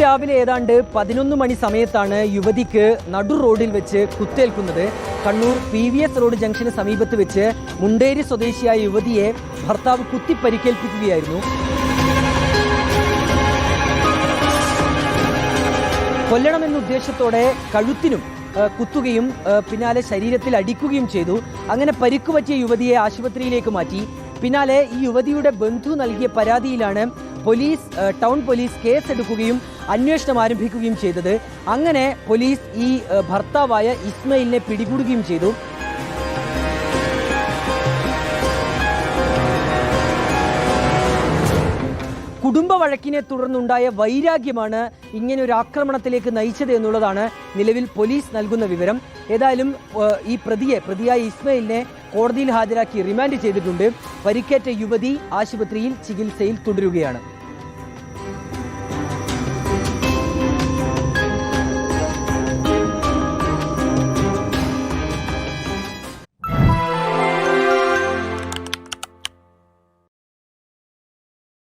രാവിലെ ഏതാണ്ട് 11 മണി സമയത്താണ് യുവതിക്ക് നടു റോഡിൽ വെച്ച് കുത്തേൽക്കുന്നത്. കണ്ണൂർ PVS റോഡ് ജംഗ്ഷന് സമീപത്ത് വെച്ച് മുണ്ടേരി സ്വദേശിയായ യുവതിയെ ഭർത്താവ് കുത്തി പരിക്കേൽപ്പിക്കുകയായിരുന്നു. കൊല്ലണമെന്ന ഉദ്ദേശത്തോടെ കഴുത്തിനും കുത്തുകയും പിന്നാലെ ശരീരത്തിൽ അടിക്കുകയും ചെയ്തു. അങ്ങനെ പരിക്കുപറ്റിയ യുവതിയെ ആശുപത്രിയിലേക്ക് മാറ്റി. പിന്നാലെ ഈ യുവതിയുടെ ബന്ധു നൽകിയ പരാതിയിലാണ് ടൗൺ പോലീസ് കേസെടുക്കുകയും അന്വേഷണം ആരംഭിക്കുകയും ചെയ്തത്. അങ്ങനെ പോലീസ് ഈ ഭർത്താവായ ഇസ്മയിലിനെ പിടികൂടുകയും ചെയ്തു. കുടുംബ വഴക്കിനെ തുടർന്നുണ്ടായ വൈരാഗ്യമാണ് ഇങ്ങനെ ഒരു ആക്രമണത്തിലേക്ക് നയിച്ചത് എന്നുള്ളതാണ് നിലവിൽ പോലീസ് നൽകുന്ന വിവരം. ഏതായാലും ഈ പ്രതിയായ ഇസ്മയിലിനെ കോടതിയിൽ ഹാജരാക്കി റിമാൻഡ് ചെയ്തിട്ടുണ്ട്. പരിക്കേറ്റ യുവതി ആശുപത്രിയിൽ ചികിത്സയിൽ തുടരുകയാണ്.